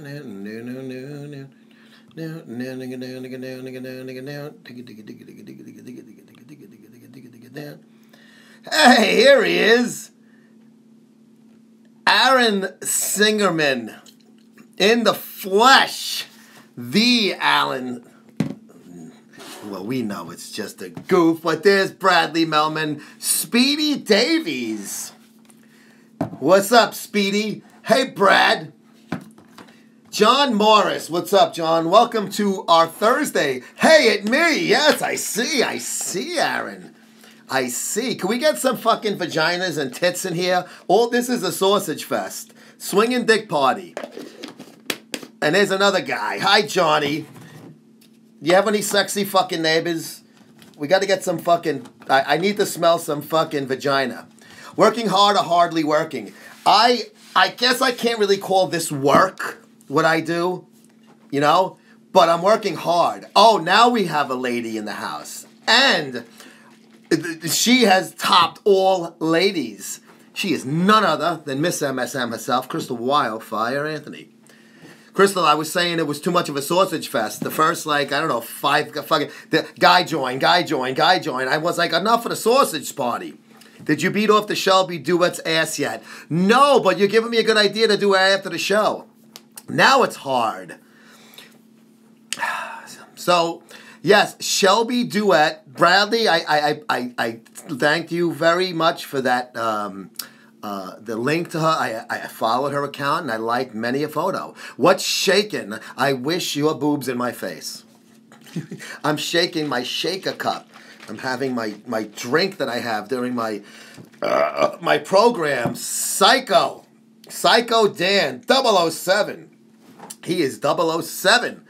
Hey, here he is. Aaron Singerman. In the flesh. The Alan. Well, we know it's just a goof, but there's Bradley Melman. Speedy Davies. What's up, Speedy? Hey, Brad. John Morris. What's up, John? Welcome to our Thursday. Hey, it's me. Yes, I see, Aaron. I see. Can we get some fucking vaginas and tits in here? All this is a sausage fest. Swinging dick party. And there's another guy. Hi, Johnny. You have any sexy fucking neighbors? We got to get some fucking... I need to smell some fucking vagina. Working hard or hardly working. I guess I can't really call this work, what I do, you know? But I'm working hard. Oh, now we have a lady in the house. And she has topped all ladies. She is none other than Miss MSM herself, Crystal Wildfire Anthony. Crystal, I was saying it was too much of a sausage fest. The first, like, I don't know, 5 fucking... Guy join. I was like, enough of the sausage party. Did you beat off the Shelby Duet's ass yet? No, but you're giving me a good idea to do it after the show. Now it's hard. So, yes, Shelby Duet. Bradley, I thank you very much for that... the link to her, I followed her account and I liked many a photo. What's shaking? I wish your boobs in my face. I'm shaking my shaker cup. I'm having my drink that I have during my program. Psycho Dan 007. He is 007.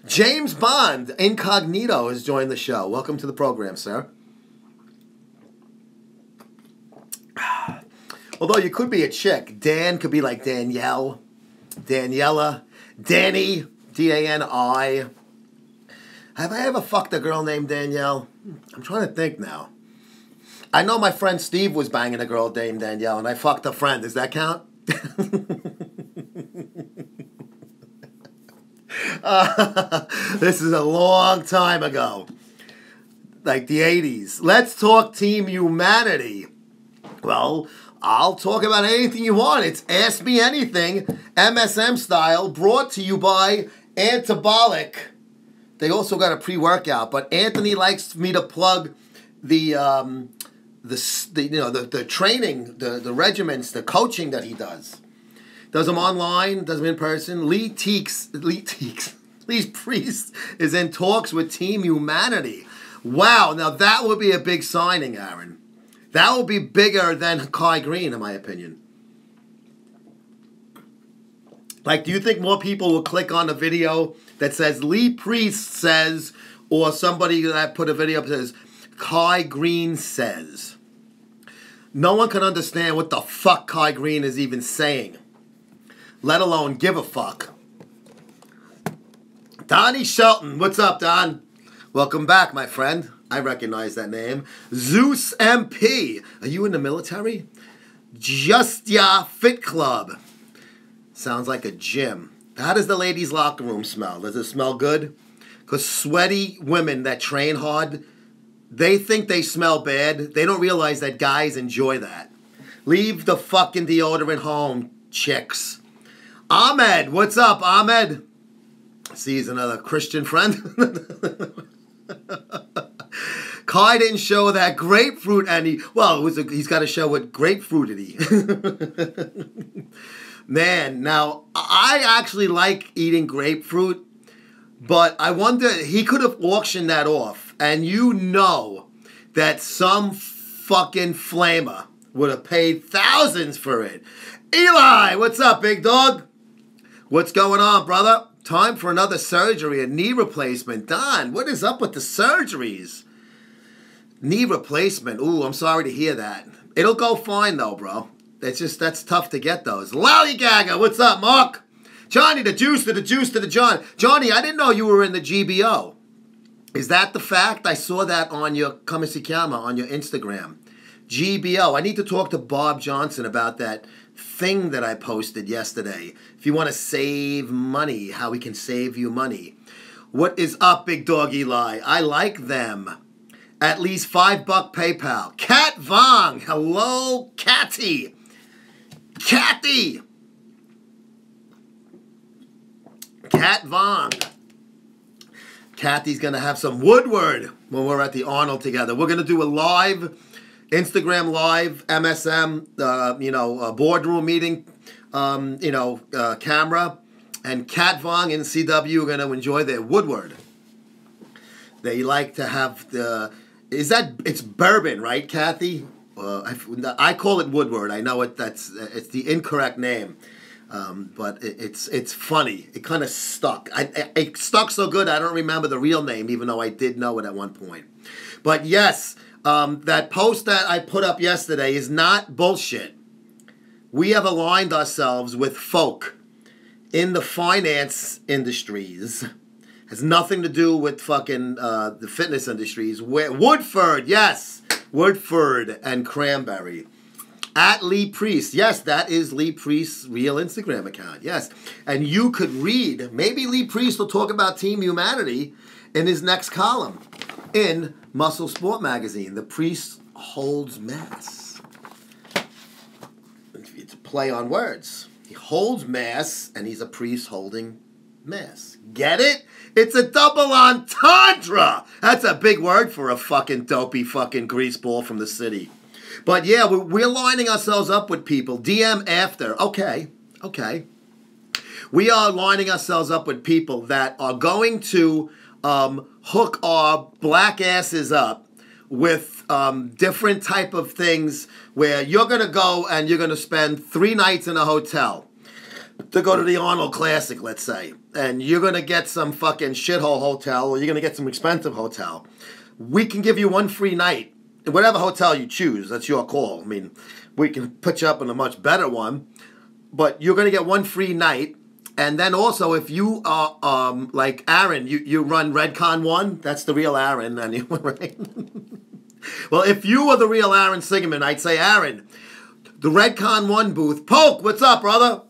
James Bond Incognito has joined the show. Welcome to the program, sir. Although you could be a chick. Dan could be like Danielle, Daniela, Danny, D-A-N-I. Have I ever fucked a girl named Danielle? I'm trying to think now. I know my friend Steve was banging a girl named Danielle, and I fucked a friend. Does that count? This is a long time ago. Like the 80s. Let's talk Team Humanity. Well... I'll talk about anything you want. It's Ask Me Anything, MSM style, brought to you by Antabolic. They also got a pre-workout, but Anthony likes me to plug the training, the regimens, the coaching that he does. Does them online, does them in person. Lee Priest is in talks with Team Humanity. Wow, now that would be a big signing, Aaron. That will be bigger than Kai Green, in my opinion. Like, do you think more people will click on a video that says Lee Priest says, or somebody that put a video up that says Kai Green says? No one can understand what the fuck Kai Green is even saying, let alone give a fuck. Donnie Shelton, what's up, Don? Welcome back, my friend. I recognize that name. Zeus MP. Are you in the military? Just Ya Fit Club. Sounds like a gym. How does the ladies' locker room smell? Does it smell good? Because sweaty women that train hard, they think they smell bad. They don't realize that guys enjoy that. Leave the fucking deodorant home, chicks. Ahmed, what's up, Ahmed? See, he's another Christian friend. Kai didn't show that grapefruit any. Well, he's got to show what grapefruit did he. Man, now I actually like eating grapefruit, but I wonder he could have auctioned that off, and you know that some fucking flamer would have paid thousands for it. Eli, what's up, big dog? What's going on, brother? Time for another surgery, a knee replacement. Don, what is up with the surgeries? Knee replacement. Ooh, I'm sorry to hear that. It'll go fine, though, bro. That's tough to get those. Lollygagger, what's up, Mark? Johnny, the juice to the John. Johnny, I didn't know you were in the GBO. Is that the fact? I saw that on your Kamisikama, on your Instagram. GBO. I need to talk to Bob Johnson about that thing that I posted yesterday. If you want to save money, how we can save you money. What is up, Big Dog Eli? I like them. At least $5 PayPal. Kat Vong. Hello, Catty. Kathy. Kat Vong. Kathy's going to have some Woodward when we're at the Arnold together. We're going to do a live, Instagram live, MSM, boardroom meeting, camera. And Kat Vong and CW are going to enjoy their Woodward. They like to have it's bourbon, right, Kathy? I call it Woodward. I know it's the incorrect name. But it's funny. It kind of stuck. It stuck so good I don't remember the real name, even though I did know it at one point. But yes, that post that I put up yesterday is not bullshit. We have aligned ourselves with folk in the finance industries. Has nothing to do with fucking the fitness industries. Woodford, yes, Woodford and Cranberry. At Lee Priest. Yes, that is Lee Priest's real Instagram account. Yes. And you could read, maybe Lee Priest will talk about Team Humanity in his next column in Muscle Sport Magazine. The Priest holds mass. It's a play on words. He holds mass, and he's a priest holding mass. Get it? It's a double entendre. That's a big word for a fucking dopey fucking greaseball from the city. But yeah, we're lining ourselves up with people. DM after. Okay. We are lining ourselves up with people that are going to hook our black asses up with different type of things where you're going to go and you're going to spend 3 nights in a hotel to go to the Arnold Classic, let's say. And you're going to get some fucking shithole hotel or you're going to get some expensive hotel. We can give you 1 free night. Whatever hotel you choose, that's your call. I mean, we can put you up in a much better one, but you're going to get 1 free night. And then also, if you are like Aaron, you run Redcon 1, that's the real Aaron, anyway, right? Well, if you were the real Aaron Sigerman, I'd say, Aaron, the Redcon 1 booth, Polk, what's up, brother?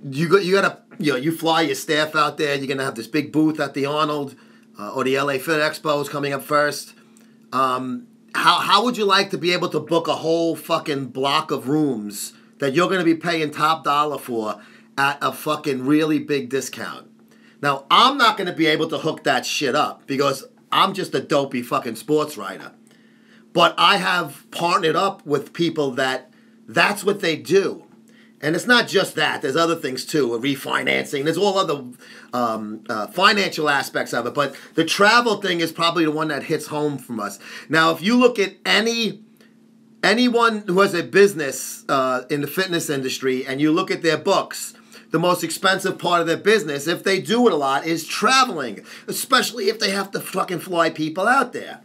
You fly your staff out there. You're going to have this big booth at the Arnold. Or the LA Fit Expo is coming up first. How would you like to be able to book a whole fucking block of rooms that you're going to be paying top dollar for at a fucking really big discount? Now, I'm not going to be able to hook that shit up because I'm just a dopey fucking sports writer. But I have partnered up with people that's what they do. And it's not just that. There's other things too, refinancing. There's all other financial aspects of it. But the travel thing is probably the one that hits home from us. Now, if you look at anyone who has a business in the fitness industry and you look at their books, the most expensive part of their business, if they do it a lot, is traveling. Especially if they have to fucking fly people out there.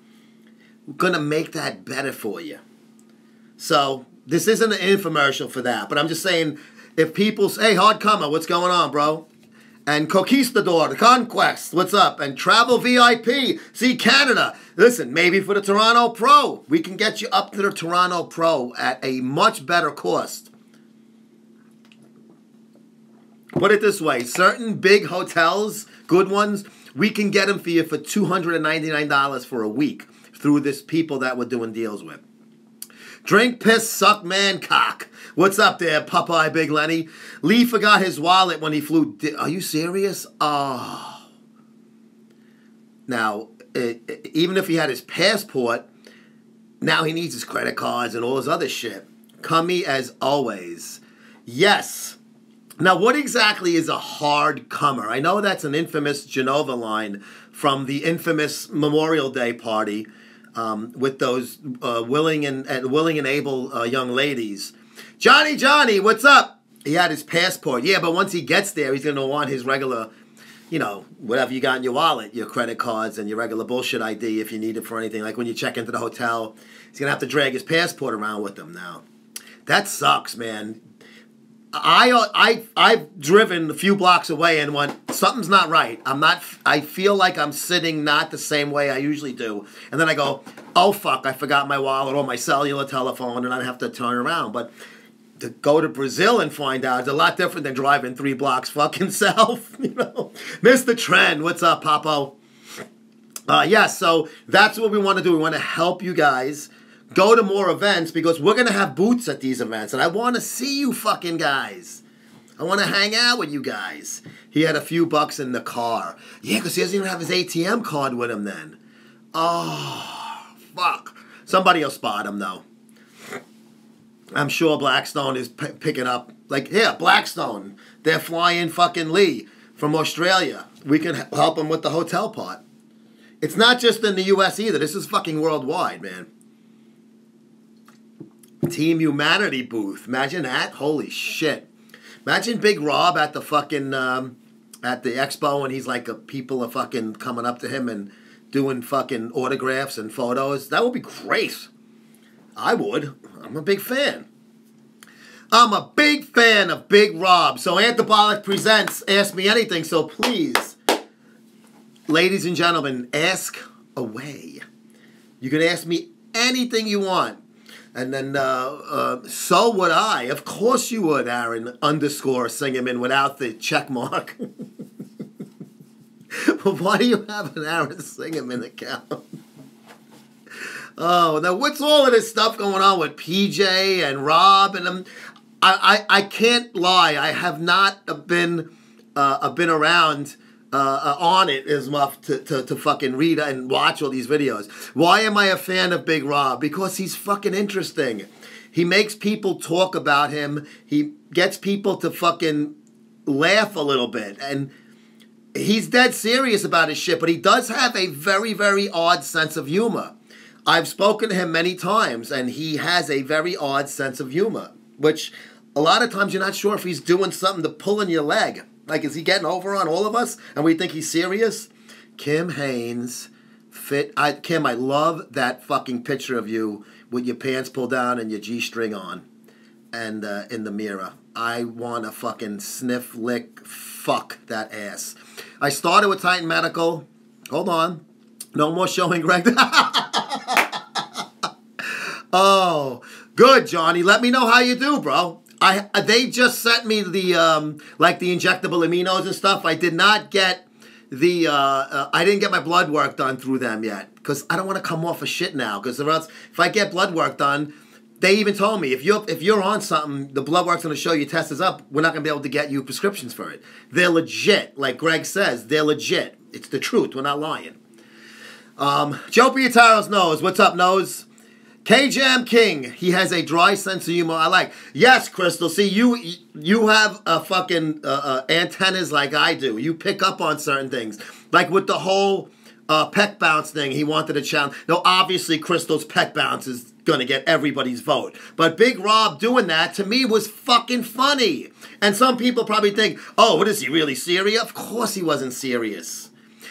We're going to make that better for you. So this isn't an infomercial for that, but I'm just saying, if people say, hey, Hardcomer, what's going on, bro? And Conquistador, the Conquest, what's up? And Travel VIP, see Canada. Listen, maybe for the Toronto Pro, we can get you up to the Toronto Pro at a much better cost. Put it this way, certain big hotels, good ones, we can get them for you for $299 for a week through this people that we're doing deals with. Drink, piss, suck, man, cock. What's up there, Popeye Big Lenny? Lee forgot his wallet when he flew. Are you serious? Oh. Now, even if he had his passport, now he needs his credit cards and all his other shit. Cummy as always. Yes. Now, what exactly is a hard comer? I know that's an infamous Genova line from the infamous Memorial Day party. With those willing and able young ladies. Johnny, what's up? He had his passport. Yeah, but once he gets there, he's going to want his regular, whatever you got in your wallet, your credit cards and your regular bullshit ID if you need it for anything. Like when you check into the hotel, he's going to have to drag his passport around with him now. That sucks, man. I've driven a few blocks away and went, something's not right. I feel like I'm sitting not the same way I usually do. And then I go, oh fuck, I forgot my wallet or my cellular telephone and I have to turn around. But to go to Brazil and find out, it's a lot different than driving 3 blocks fucking south, you know. Mr. Trend, what's up, Papo? So that's what we want to do. We want to help you guys go to more events because we're going to have booths at these events. And I want to see you fucking guys. I want to hang out with you guys. He had a few bucks in the car. Yeah, because he doesn't even have his ATM card with him then. Oh, fuck. Somebody will spot him, though. I'm sure Blackstone is picking up. Like, yeah, Blackstone. They're flying fucking Lee from Australia. We can help him with the hotel part. It's not just in the U.S. either. This is fucking worldwide, man. Team Humanity booth. Imagine that. Holy shit. Imagine Big Rob at the fucking, at the expo and he's like, people are fucking coming up to him and doing fucking autographs and photos. That would be great. I would. I'm a big fan. I'm a big fan of Big Rob. So Antabolic presents Ask Me Anything. So please, ladies and gentlemen, ask away. You can ask me anything you want. And then, so would I. Of course you would, Aaron, _ Singerman without the check mark. But why do you have an Aaron Singerman account? Oh, now what's all of this stuff going on with PJ and Rob? And I can't lie. I have not been around on it as much to fucking read and watch all these videos. Why am I a fan of Big Rob? Because he's fucking interesting. He makes people talk about him. He gets people to fucking laugh a little bit. And he's dead serious about his shit, but he does have a very, very odd sense of humor. I've spoken to him many times, and he has a very odd sense of humor, which a lot of times you're not sure if he's doing something to pull in your leg. Like, is he getting over on all of us? And we think he's serious? Kim Haynes, Kim, I love that fucking picture of you with your pants pulled down and your G-string on. And in the mirror. I want to fucking sniff, lick, fuck that ass. I started with Titan Medical. Hold on. No more showing Greg. Oh, good, Johnny. Let me know how you do, bro. They just sent me the like the injectable aminos and stuff. I did not get the I didn't get my blood work done through them yet because I don't want to come off of shit now. Because if I get blood work done, they even told me if you're on something, the blood work's going to show your test is up. We're not going to be able to get you prescriptions for it. They're legit, like Greg says. They're legit. It's the truth. We're not lying. Joe Pietaros knows. What's up, Nose? K-Jam King, he has a dry sense of humor I like. Yes, Crystal, see, you have fucking antennas like I do. You pick up on certain things. Like with the whole peck bounce thing, he wanted to challenge. Now, obviously, Crystal's peck bounce is going to get everybody's vote. But Big Rob doing that, to me, was fucking funny. And some people probably think, oh, what is he, really serious? Of course he wasn't serious.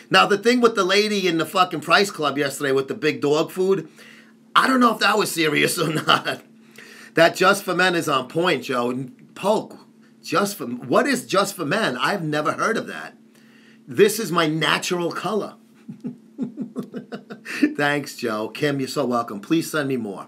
Now, the thing with the lady in the fucking Price Club yesterday with the big dog food, I don't know if that was serious or not. That Just for Men is on point, Joe. Poke. What is Just for Men? I've never heard of that. This is my natural color. Thanks, Joe. Kim, you're so welcome. Please send me more.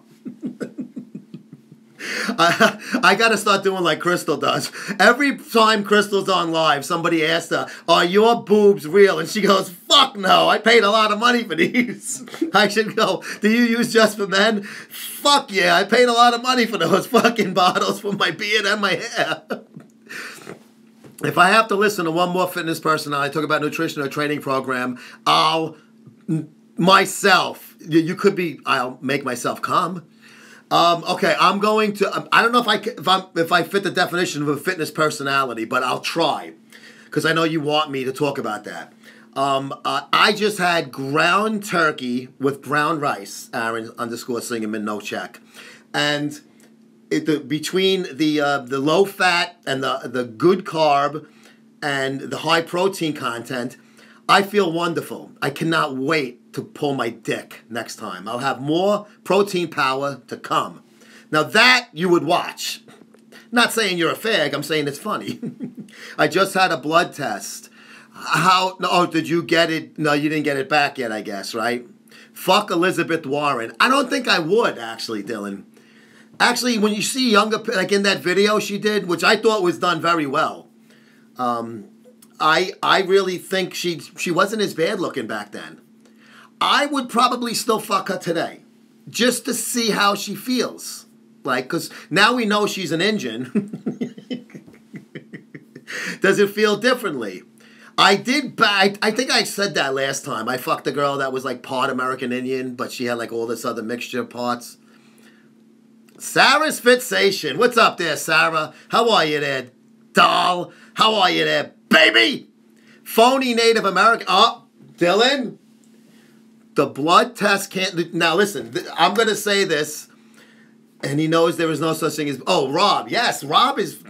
I got to start doing like Crystal does. Every time Crystal's on live, somebody asks her, are your boobs real? And she goes, fuck no, I paid a lot of money for these. I should go, do you use Just for Men? Fuck yeah, I paid a lot of money for those fucking bottles for my beard and my hair. If I have to listen to one more fitness personality talk about nutrition or training program, I'll myself, I'll make myself come. Okay, I'm going to. I don't know if I fit the definition of a fitness personality, but I'll try because I know you want me to talk about that. I just had ground turkey with brown rice. Aaron _ Singerman, no check, and between the low fat and the good carb and the high protein content, I feel wonderful. I cannot wait to pull my dick next time. I'll have more protein power to come. Now that you would watch. Not saying you're a fag, I'm saying it's funny. I just had a blood test. How, oh, did you get it? No, you didn't get it back yet, I guess, right? Fuck Elizabeth Warren. I don't think I would, actually, Dylan. Actually, when you see younger, like in that video she did, which I thought was done very well, I really think she wasn't as bad looking back then. I would probably still fuck her today, just to see how she feels. Like, because now we know she's an Indian. Does it feel differently? I think I said that last time. I fucked a girl that was like part American Indian, but she had like all this other mixture parts. Sarah's Fixation. What's up there, Sarah? How are you there, doll? How are you there, baby? Phony Native American. Oh, Dylan. The blood test can't... Now, listen. I'm going to say this, and he knows there is no such thing as... Oh, Rob. Yes, Rob is...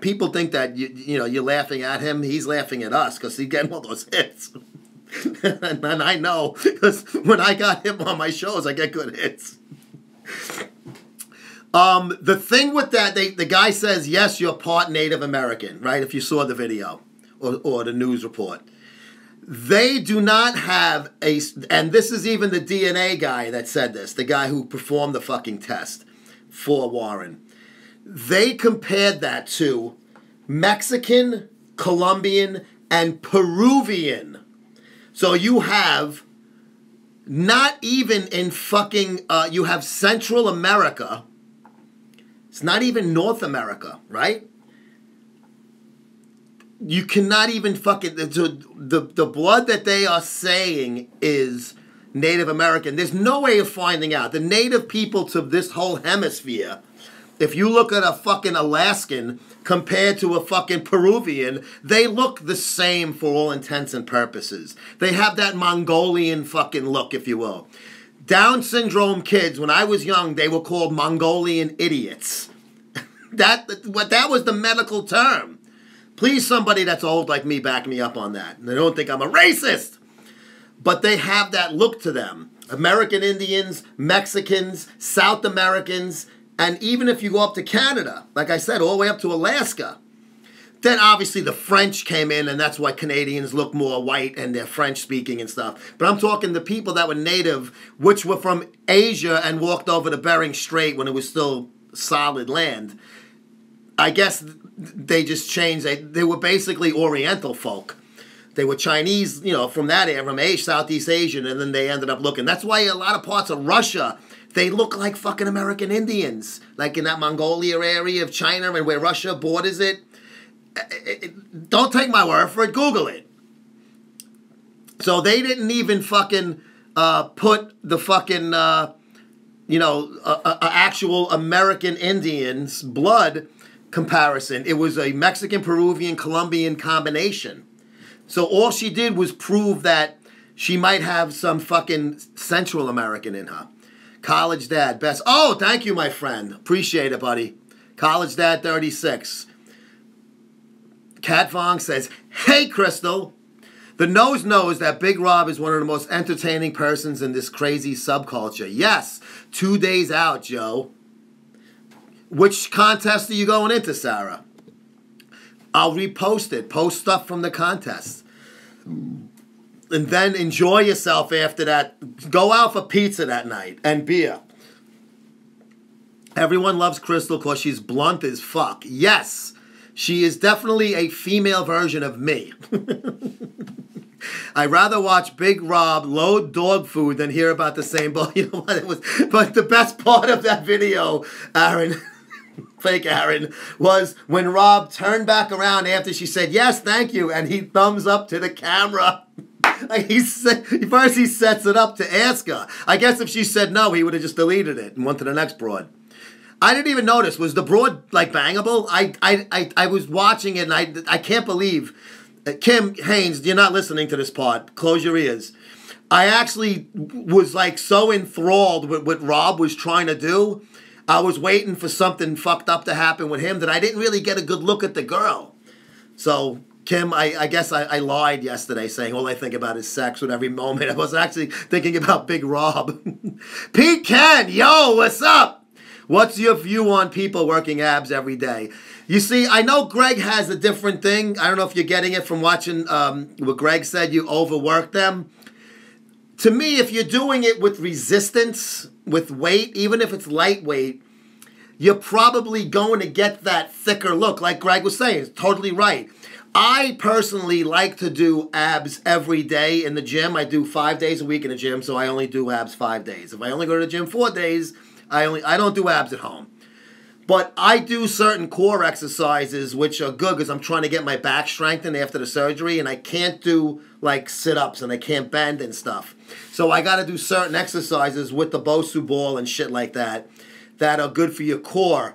People think that you're laughing at him. He's laughing at us because he's getting all those hits. And I know because when I got him on my shows, I get good hits. The thing with that, the guy says, yes, you're part Native American, right? If you saw the video or the news report. They do not have a... And this is even the DNA guy that said this, the guy who performed the fucking test for Warren. They compared that to Mexican, Colombian, and Peruvian. So you have not even in fucking, you have Central America. It's not even North America, right? You cannot even fucking, the blood that they are saying is Native American. There's no way of finding out. The native people to this whole hemisphere, if you look at a fucking Alaskan compared to a fucking Peruvian, they look the same for all intents and purposes. They have that Mongolian fucking look, if you will. Down syndrome kids, when I was young, they were called Mongolian idiots. That was the medical term. Please, somebody that's old like me, back me up on that. They don't think I'm a racist. But they have that look to them. American Indians, Mexicans, South Americans, and even if you go up to Canada, like I said, all the way up to Alaska, then obviously the French came in, and that's why Canadians look more white and they're French speaking and stuff. But I'm talking the people that were native, which were from Asia and walked over the Bering Strait when it was still solid land. I guess they just changed. They were basically Oriental folk. They were Chinese, from that area, from Asia, Southeast Asian, and then they ended up looking. That's why a lot of parts of Russia, they look like fucking American Indians. Like in that Mongolia area of China and where Russia borders it. Don't take my word for it. Google it. So they didn't even fucking put the fucking, actual American Indians' blood comparison. It was a Mexican, Peruvian, Colombian combination. So all she did was prove that she might have some fucking Central American in her. College Dad, best. Oh, thank you, my friend. Appreciate it, buddy. College Dad 36. Kat Vong says, hey, Crystal. The nose knows that Big Rob is one of the most entertaining persons in this crazy subculture. Yes, 2 days out, Joe. Which contest are you going into, Sarah? I'll repost it. Post stuff from the contest. And then enjoy yourself after that. Go out for pizza that night and beer. Everyone loves Crystal because she's blunt as fuck. Yes, she is definitely a female version of me. I'd rather watch Big Rob load dog food than hear about the same bull. You know what it was? But the best part of that video, Aaron... fake Aaron, was when Rob turned back around after she said, yes, thank you, and he thumbs up to the camera. Like first he sets it up to ask her. I guess if she said no, he would have just deleted it and went to the next broad. I didn't even notice. Was the broad, like, bangable? I was watching it, and I can't believe... Kim Haynes, you're not listening to this part. Close your ears. I actually was, like, so enthralled with what Rob was trying to do. I was waiting for something fucked up to happen with him that I didn't really get a good look at the girl. So, Kim, I guess I lied yesterday saying all I think about is sex with every moment. I was actually thinking about Big Rob. Pete Ken, yo, what's up? What's your view on people working abs every day? You see, I know Greg has a different thing. I don't know if you're getting it from watching what Greg said, you overwork them. To me, if you're doing it with resistance, with weight, even if it's lightweight, you're probably going to get that thicker look, like Greg was saying. It's totally right. I personally like to do abs every day in the gym. I do 5 days a week in the gym, so I only do abs 5 days. If I only go to the gym 4 days, I don't do abs at home. But I do certain core exercises which are good because I'm trying to get my back strengthened after the surgery, and I can't do like sit-ups and I can't bend and stuff. So I got to do certain exercises with the Bosu ball and shit like that that are good for your core.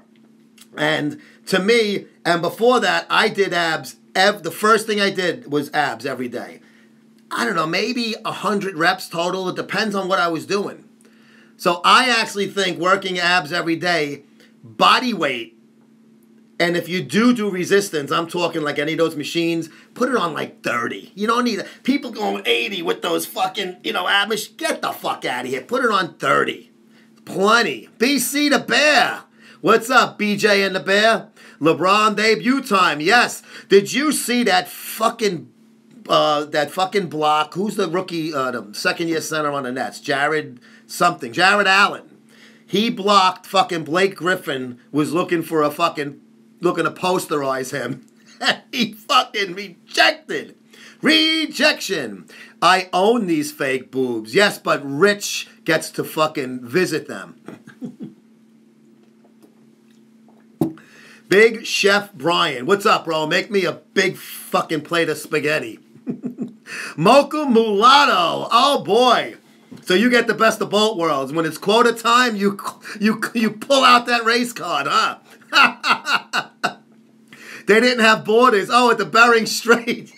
And to me, and before that, I did abs. The first thing I did was abs every day. I don't know, maybe 100 reps total. It depends on what I was doing. So I actually think working abs every day, body weight, and if you do resistance, I'm talking like any of those machines, put it on like 30. You don't need people going 80 with those fucking, ab machines. Get the fuck out of here. Put it on 30. Plenty. BC the Bear. What's up, BJ and the Bear? LeBron debut time. Yes. Did you see that fucking block? Who's the rookie, the second-year center on the Nets? Jared Allen. He blocked fucking Blake Griffin, was looking to posterize him. He fucking rejected. Rejection. I own these fake boobs. Yes, but Rich gets to fucking visit them. Big Chef Brian. What's up, bro? Make me a big fucking plate of spaghetti. Mocha Mulatto. Oh, boy. So you get the best of both worlds. When it's quota time, you pull out that race card, huh? They didn't have borders. Oh, at the Bering Strait.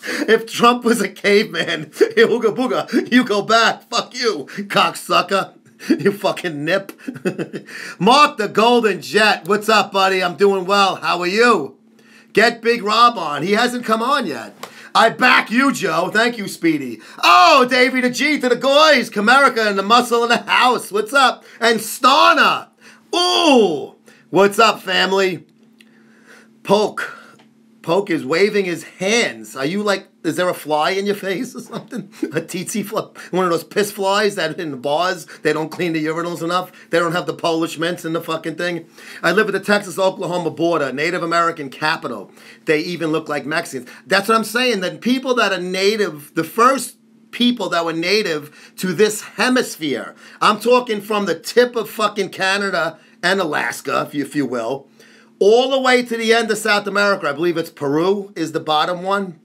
If Trump was a caveman, ooga booga, you go back. Fuck you, cocksucker. You fucking nip. Mark the Golden Jet. What's up, buddy? I'm doing well. How are you? Get Big Rob on. He hasn't come on yet. I back you, Joe. Thank you, Speedy. Oh, Davey the G to the Goys. Comerica and the Muscle in the house. What's up? And Starna. Ooh. What's up, family? Poke is waving his hands. Are you like, is there a fly in your face or something? A tsetse fly? One of those piss flies that in the bars, they don't clean the urinals enough. They don't have the Polish mints in the fucking thing. I live at the Texas-Oklahoma border, Native American capital. They even look like Mexicans. That's what I'm saying, that people that are native, the first people that were native to this hemisphere, I'm talking from the tip of fucking Canada and Alaska, if you will, all the way to the end of South America. I believe it's Peru is the bottom one.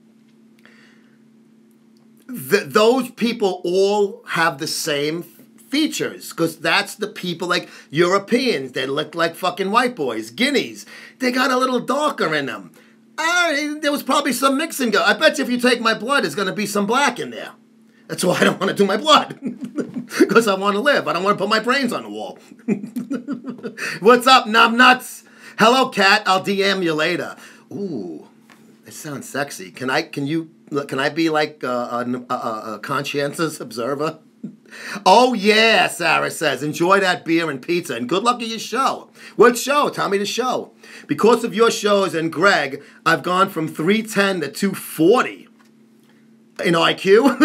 Those people all have the same features because that's the people like Europeans. They look like fucking white boys. Guineas, they got a little darker in them. There was probably some mixing. I bet you if you take my blood, there's going to be some black in there. That's why I don't want to do my blood. Because I want to live. I don't want to put my brains on the wall. What's up, numbnuts? Hello, cat. I'll DM you later. Ooh, it sounds sexy. Can I be like a conscientious observer? Oh, yeah, Sarah says. Enjoy that beer and pizza, and good luck at your show. What show? Tell me the show. Because of your shows and Greg, I've gone from 310 to 240 in IQ.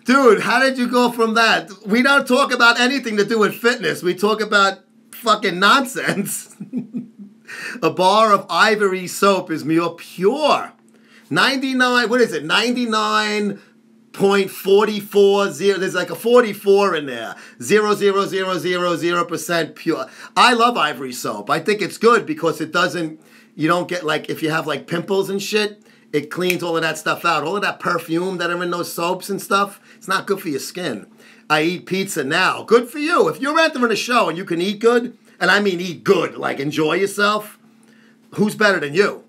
Dude, how did you go from that? We don't talk about anything to do with fitness. We talk about fucking nonsense. A bar of Ivory soap is more pure. 99, what is it? 99.440. There's like a 44 in there. 0.0000% pure. I love Ivory soap. I think it's good because it doesn't, you don't get like, if you have like pimples and shit, it cleans all of that stuff out. All of that perfume that are in those soaps and stuff, it's not good for your skin. I eat pizza now. Good for you. If you're entering a show and you can eat good, and I mean eat good, like enjoy yourself, who's better than you?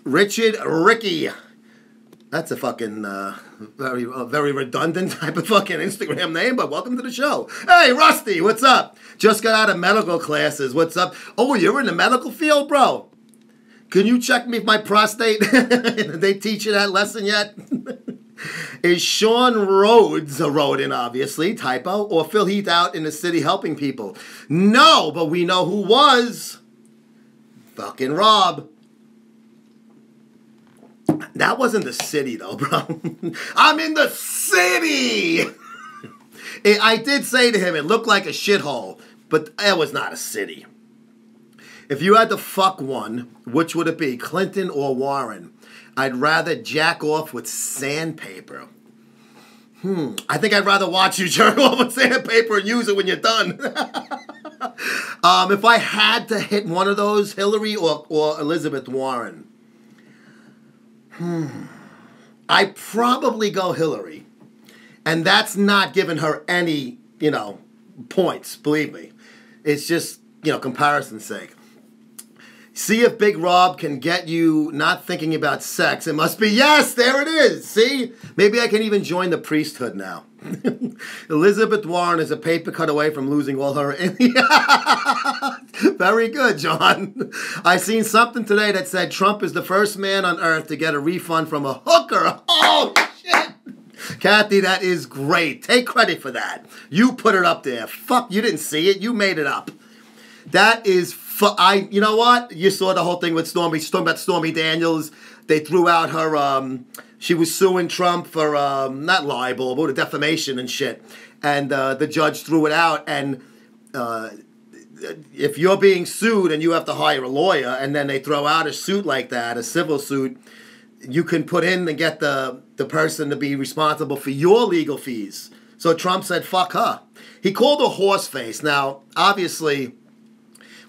Ricky. That's a fucking very redundant type of fucking Instagram name, but welcome to the show. Hey, Rusty, what's up? Just got out of medical classes. What's up? Oh, you're in the medical field, bro? Can you check me my prostate? Did they teach you that lesson yet? Is Sean Rhodes a rodent, obviously, typo, or Phil Heath out in the city helping people? No, but we know who was. Fucking Rob. That wasn't the city, though, bro. I'm in the city! I did say to him, it looked like a shithole, but it was not a city. If you had to fuck one, which would it be, Clinton or Warren? I'd rather jack off with sandpaper. I think I'd rather watch you jerk off with sandpaper and use it when you're done. If I had to hit one of those, Hillary or Elizabeth Warren, I'd probably go Hillary. And that's not giving her any, points, believe me. It's just, comparison's sake. See if Big Rob can get you not thinking about sex. It must be, yes, there it is. See? Maybe I can even join the priesthood now. Elizabeth Warren is a paper cut away from losing all her... Very good, John. I seen something today that said Trump is the first man on earth to get a refund from a hooker. Oh, shit. Kathy, that is great. Take credit for that. You put it up there. Fuck, you didn't see it. You made it up. That is... you know what? You saw the whole thing with Stormy. She's talking about Stormy Daniels. They threw out her, she was suing Trump for, not libel, but defamation and shit. And the judge threw it out. And if you're being sued and you have to hire a lawyer and then they throw out a suit like that, a civil suit, you can put in and get the person to be responsible for your legal fees. So Trump said, fuck her. He called her horse face. Now, obviously...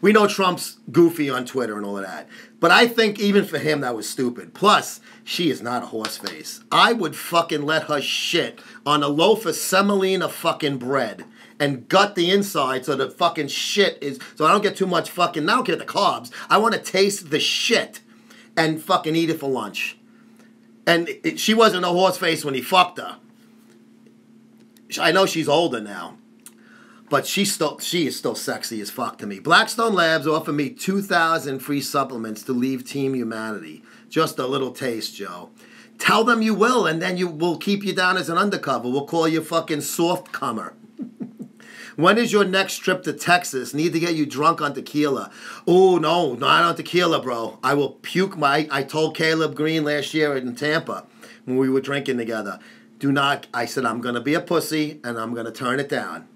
we know Trump's goofy on Twitter and all of that. But I think even for him, that was stupid. Plus, she is not a horse face. I would fucking let her shit on a loaf of semolina fucking bread and gut the inside so the fucking shit is... so I don't get too much fucking... I don't get the carbs. I want to taste the shit and fucking eat it for lunch. And she wasn't a horse face when he fucked her. I know she's older now. But she is still sexy as fuck to me. Blackstone Labs offer me 2,000 free supplements to leave Team Humanity. Just a little taste, Joe. Tell them you will, and then we'll keep you down as an undercover. We'll call you fucking soft comer. When is your next trip to Texas? Need to get you drunk on tequila. Oh, no, not on tequila, bro. I will puke I told Caleb Green last year in Tampa when we were drinking together. I said, I'm going to be a pussy, and I'm going to turn it down.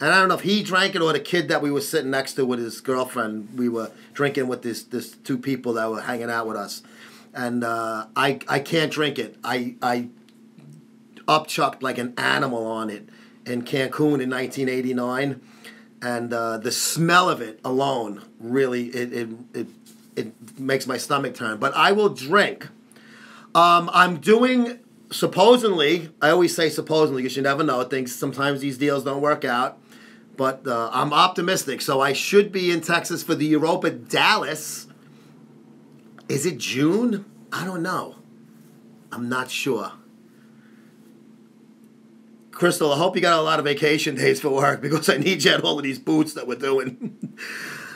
And I don't know if he drank it or the kid that we were sitting next to with his girlfriend. We were drinking with this two people that were hanging out with us. And I can't drink it. I upchucked like an animal on it in Cancun in 1989. And the smell of it alone really, it makes my stomach turn. But I will drink. I'm doing... supposedly, I always say supposedly because you never know. Sometimes these deals don't work out. But I'm optimistic. So I should be in Texas for the Europa Dallas. Is it June? I don't know. I'm not sure. Crystal, I hope you got a lot of vacation days for work because I need you at all of these boots that we're doing.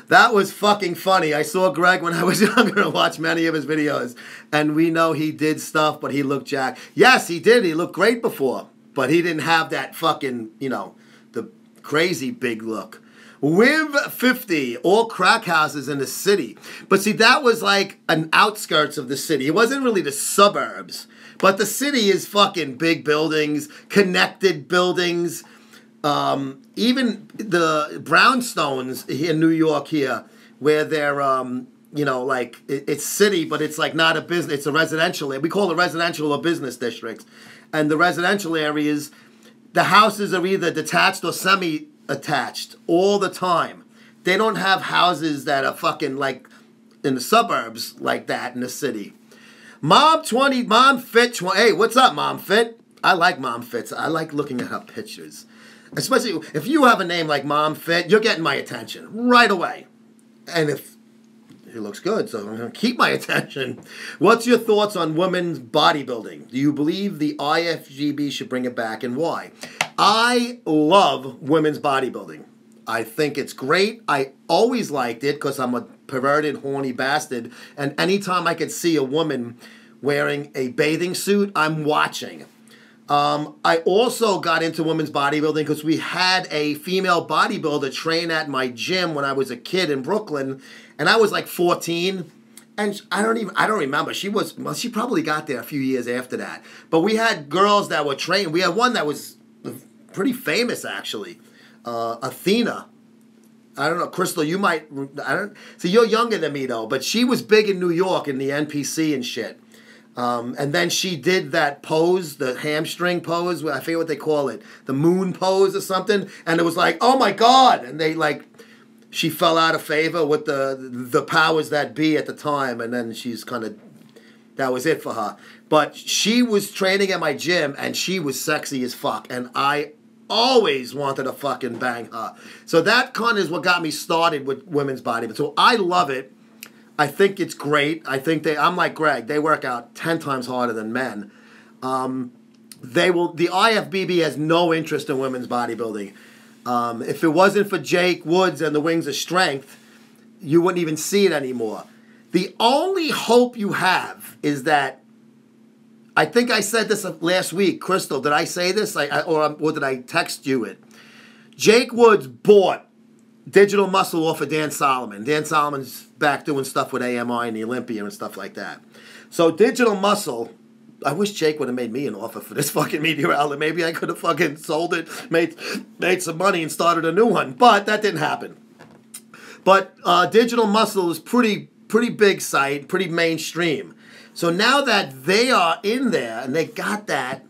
That was fucking funny. I saw Greg when I was younger and watched many of his videos. And we know he did stuff, but he looked jacked. Yes, he did. He looked great before. But he didn't have that fucking, the crazy big look. Wiv 50, all crack houses in the city. But see, that was like an outskirts of the city. It wasn't really the suburbs. But the city is fucking big buildings, connected buildings. Even the brownstones in New York here, where they're, it's city, but it's like not a business. It's a residential. We call it residential or business districts. And the residential areas, the houses are either detached or semi-attached all the time. They don't have houses that are fucking like in the suburbs like that in the city. Mom Fit 20. Hey, what's up, Mom Fit? I like Mom Fits. I like looking at her pictures. Especially if you have a name like Mom Fit, you're getting my attention right away. And if it looks good, so I'm going to keep my attention. What's your thoughts on women's bodybuilding? Do you believe the IFBB should bring it back, and why? I love women's bodybuilding. I think it's great. I always liked it because I'm a perverted, horny bastard. And anytime I could see a woman wearing a bathing suit, I'm watching. I also got into women's bodybuilding because we had a female bodybuilder train at my gym when I was a kid in Brooklyn, and I was like 14. And I don't remember. She probably got there a few years after that. But we had girls that were trained. We had one that was pretty famous, actually. Athena. I don't know, Crystal, you might, so you're younger than me though, but she was big in New York in the NPC and shit. And then she did that pose, the hamstring pose, I forget what they call it, the moon pose or something, and it was like, oh my God, and she fell out of favor with the powers that be at the time, and then she's that was it for her. But she was training at my gym, and she was sexy as fuck, and I always wanted to fucking bang her. So that kind of is what got me started with women's bodybuilding. So I love it. I think it's great. I'm like Greg, they work out 10 times harder than men. The IFBB has no interest in women's bodybuilding. If it wasn't for Jake Woods and the Wings of Strength, you wouldn't even see it anymore. The only hope you have is that, I think I said this last week, Crystal, did I say this? Or did I text you it? Jake Woods bought Digital Muscle off of Dan Solomon. Dan Solomon's back doing stuff with AMI and the Olympia and stuff like that. So Digital Muscle, I wish Jake would have made me an offer for this fucking media outlet. Maybe I could have fucking sold it, made some money and started a new one. But that didn't happen. But Digital Muscle is pretty big site, pretty mainstream. So now that they are in there and they got that,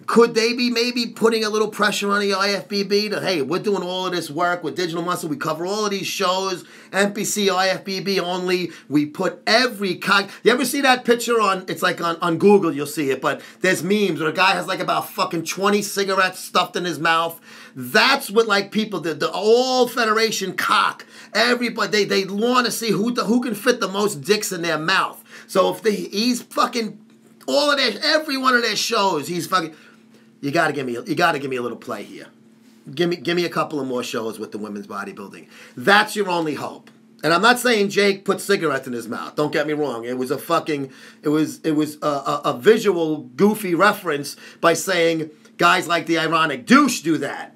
could they be maybe putting a little pressure on the IFBB to, hey, we're doing all of this work with Digital Muscle. We cover all of these shows, NPC, IFBB only. We put every You ever see that picture it's like on Google, you'll see it, but there's memes where a guy has like about fucking 20 cigarettes stuffed in his mouth. That's what like people did. The old Federation cock. Everybody, they want to see who can fit the most dicks in their mouth. So if he's fucking every one of their shows, he's fucking. You gotta give me a little play here. Give me a couple of more shows with the women's bodybuilding. That's your only hope. And I'm not saying Jake put cigarettes in his mouth. Don't get me wrong. It was a visual goofy reference by saying guys like the ironic douche do that.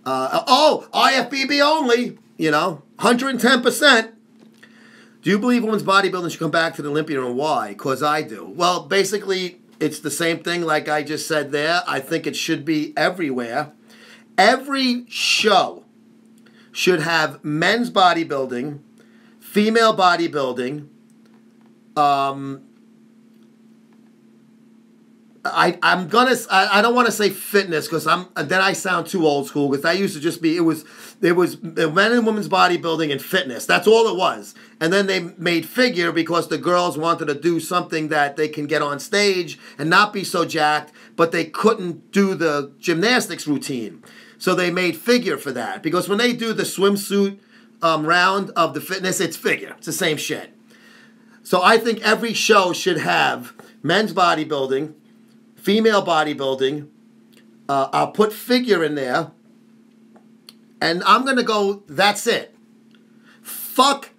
IFBB only. 110%. Do you believe women's bodybuilding should come back to the Olympia, and why? Because I do. Well, basically, it's the same thing like I just said there. I think it should be everywhere. Every show should have men's bodybuilding, female bodybuilding. I don't want to say fitness because then I sound too old school, because that used to just be it was men and women's bodybuilding and fitness. That's all it was. And then they made figure because the girls wanted to do something that they can get on stage and not be so jacked, but they couldn't do the gymnastics routine. So they made figure for that, because when they do the swimsuit round of the fitness, it's figure. It's the same shit. So I think every show should have men's bodybuilding, female bodybuilding. I'll put figure in there. And I'm going to go, that's it. Fuck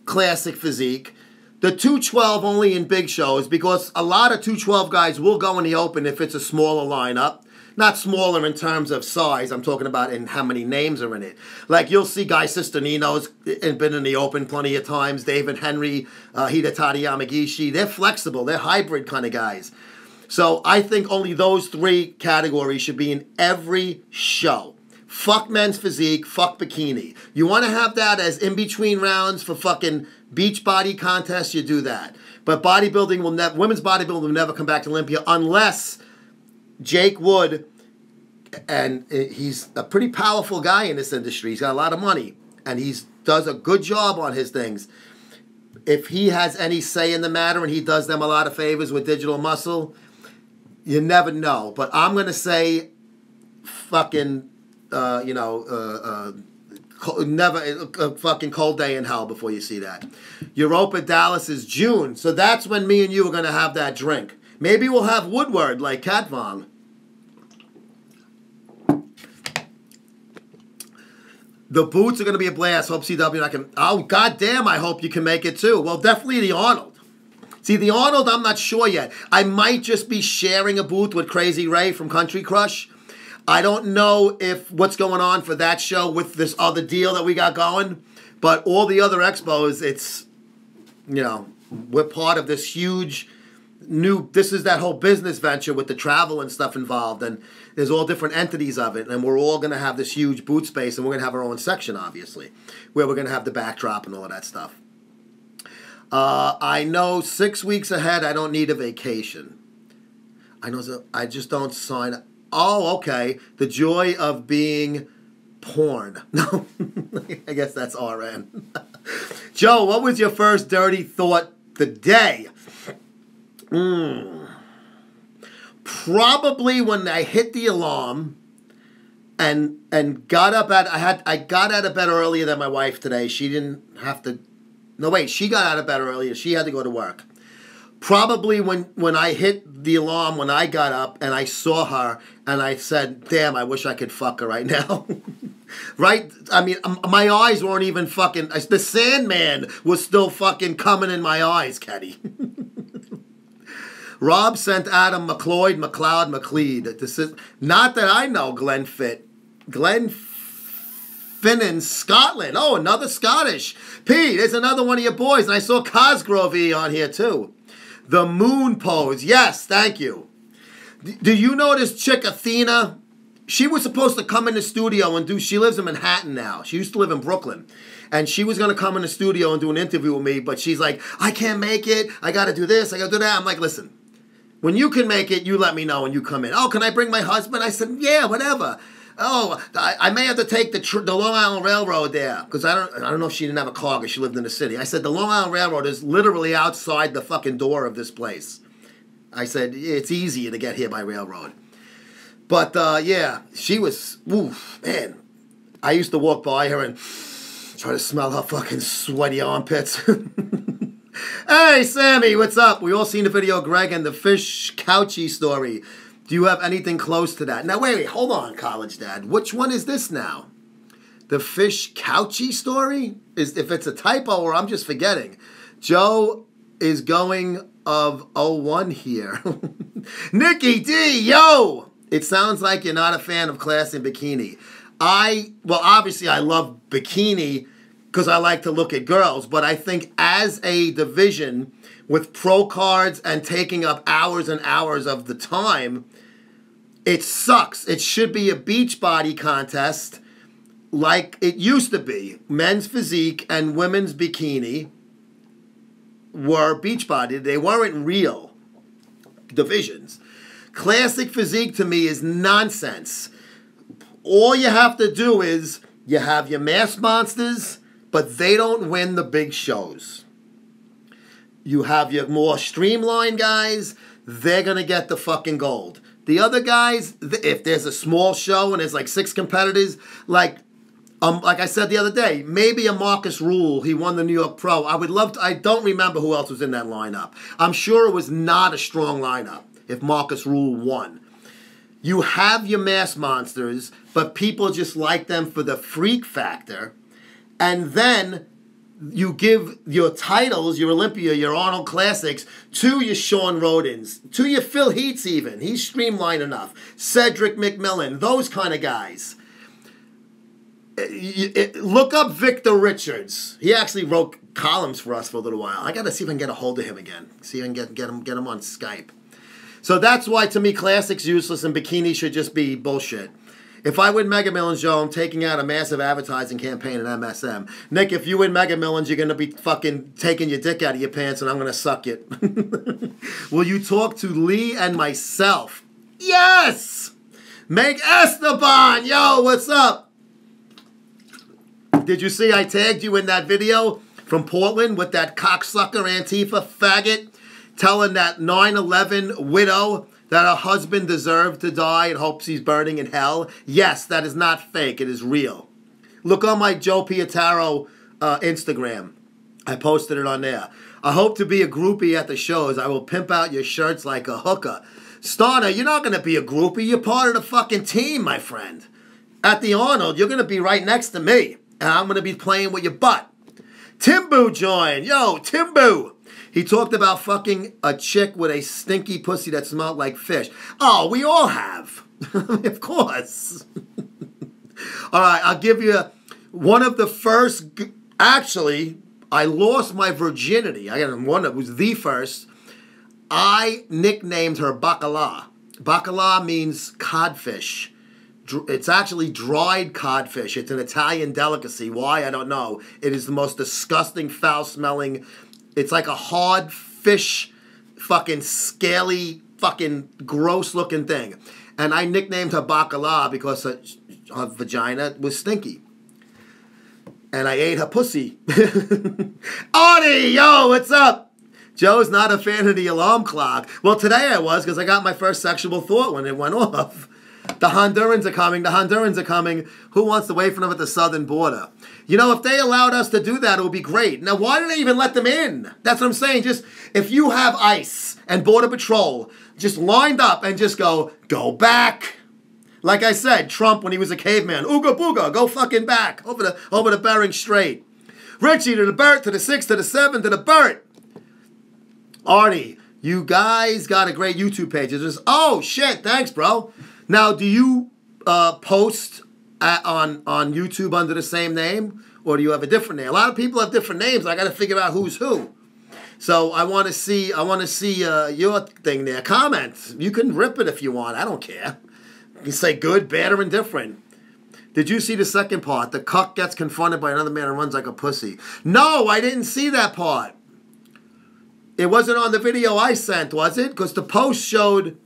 classic physique. The 212 only in big shows, because a lot of 212 guys will go in the open if it's a smaller lineup. Not smaller in terms of size. I'm talking about in how many names are in it. Like you'll see Guy Sisternino's been in the open plenty of times. David Henry, Hidetani Yamagishi. They're flexible. They're hybrid kind of guys. So I think only those three categories should be in every show. Fuck men's physique, fuck bikini. You want to have that as in-between rounds for fucking beach body contests, you do that. But bodybuilding women's bodybuilding will never come back to Olympia unless Jake Wood, and he's a pretty powerful guy in this industry. He's got a lot of money, and he does a good job on his things. If he has any say in the matter and he does them a lot of favors with Digital Muscle, you never know. But I'm going to say fucking, never a fucking cold day in hell before you see that. Europa Dallas is June, so that's when me and you are going to have that drink. Maybe we'll have Woodward like Cat Vong. The boots are going to be a blast. Hope CW and I can. Oh, goddamn, I hope you can make it too. Well, definitely the Arnold. See, the Arnold, I'm not sure yet. I might just be sharing a booth with Crazy Ray from Country Crush. I don't know if what's going on for that show with this other deal that we got going. But all the other expos, it's, you know, we're part of this huge this is that whole business venture with the travel and stuff involved. And there's all different entities of it. And we're all going to have this huge booth space. And we're going to have our own section, obviously, where we're going to have the backdrop and all of that stuff. I know 6 weeks ahead I don't need a vacation. I just don't sign up. Oh, okay. The joy of being porn. No, I guess that's RN. Joe, what was your first dirty thought today? Probably when I hit the alarm and got up I got out of bed earlier than my wife today. She didn't have to. No, wait, she got out of bed earlier. She had to go to work. Probably when I hit the alarm, when I got up and I saw her and I said, damn, I wish I could fuck her right now. Right? I mean, my eyes weren't even fucking... The Sandman was still fucking coming in my eyes, Caddy. Rob sent Adam McLeod, This is... Not that I know Glenn Finnan, Scotland. Oh, another Scottish. Pete, there's another one of your boys. And I saw Cosgrove on here, too. The moon pose. Yes, thank you. Do you know this chick, Athena? She was supposed to come in the studio and do... She lives in Manhattan now. She used to live in Brooklyn. And she was going to come in the studio and do an interview with me. But she's like, I can't make it. I got to do this. I got to do that. I'm like, listen. When you can make it, you let me know and you come in. Oh, can I bring my husband? I said, yeah, whatever. Oh, I may have to take the Long Island Railroad there because I don't know if she didn't have a car because she lived in the city. I said the Long Island Railroad is literally outside the fucking door of this place. I said it's easier to get here by railroad. But yeah, she was, oof, man. I used to walk by her and try to smell her fucking sweaty armpits. Hey, Sammy, what's up? We all seen the video of Greg and the fish couchy story. Do you have anything close to that? Now, wait, hold on, College Dad. Which one is this now? The fish couchy story? If it's a typo or I'm just forgetting. Joe is going of 01 here. Nikki D, yo! It sounds like you're not a fan of class in bikini. Well, obviously I love bikini because I like to look at girls, but I think as a division with pro cards and taking up hours and hours of the time, it sucks. It should be a beach body contest like it used to be. Men's physique and women's bikini were beach body. They weren't real divisions. Classic physique to me is nonsense. All you have to do is you have your mass monsters, but they don't win the big shows. You have your more streamlined guys, they're going to get the fucking gold. The other guys, if there's a small show and there's like 6 competitors, like I said the other day, maybe a Marcus Rule, he won the New York Pro. I would love to, I don't remember who else was in that lineup. I'm sure it was not a strong lineup if Marcus Rule won. You have your mass monsters, but people just like them for the freak factor. And then you give your titles, your Olympia, your Arnold Classics, to your Sean Rodins, to your Phil Heaths even. He's streamlined enough. Cedric McMillan, those kind of guys. Look up Victor Richards. He actually wrote columns for us for a little while. I got to see if I can get a hold of him again. See if I can get him on Skype. So that's why, to me, Classics useless and bikini should just be bullshit. If I win Mega Millions, Joe, I'm taking out a massive advertising campaign at MSM. Nick, if you win Mega Millions, you're going to be fucking taking your dick out of your pants and I'm going to suck it. Will you talk to Lee and myself? Yes! Meg Esteban! Yo, what's up? Did you see I tagged you in that video from Portland with that cocksucker Antifa faggot telling that 9/11 widow that her husband deserved to die and hopes he's burning in hell? Yes, that is not fake. It is real. Look on my Joe Pietaro Instagram. I posted it on there. I hope to be a groupie at the shows. I will pimp out your shirts like a hooker. Starner, you're not going to be a groupie. You're part of the fucking team, my friend. At the Arnold, you're going to be right next to me. And I'm going to be playing with your butt. Timbu joined. Yo, Timbu. He talked about fucking a chick with a stinky pussy that smelled like fish. Oh, we all have. Of course. All right, I'll give you one of the first. Actually, I lost my virginity. I got one that was the first. I nicknamed her Bacala. Bacala means codfish. It's actually dried codfish. It's an Italian delicacy. Why? I don't know. It is the most disgusting, foul-smelling. It's like a hard fish, fucking scaly, fucking gross-looking thing. And I nicknamed her Bacala because her vagina was stinky. And I ate her pussy. Artie, yo, what's up? Joe's not a fan of the alarm clock. Well, today I was because I got my first sexual thought when it went off. The Hondurans are coming. The Hondurans are coming. Who wants to wait for them at the southern border? You know, if they allowed us to do that, it would be great. Now, why did they even let them in? That's what I'm saying. Just, if you have ICE and Border Patrol just lined up and just go back. Like I said, Trump, when he was a caveman, ooga booga, go fucking back over the Bering Strait. Richie to the Bert, to the 6, to the 7, to the Bert. Artie, you guys got a great YouTube page. It's just, oh, shit, thanks, bro. Now, do you post on YouTube under the same name, or do you have a different name? A lot of people have different names. I got to figure out who's who. So I want to see your thing there. Comment. You can rip it if you want. I don't care. You can say good, bad, or indifferent. Did you see the second part? The cuck gets confronted by another man and runs like a pussy. No, I didn't see that part. It wasn't on the video I sent, was it? Because the post showed.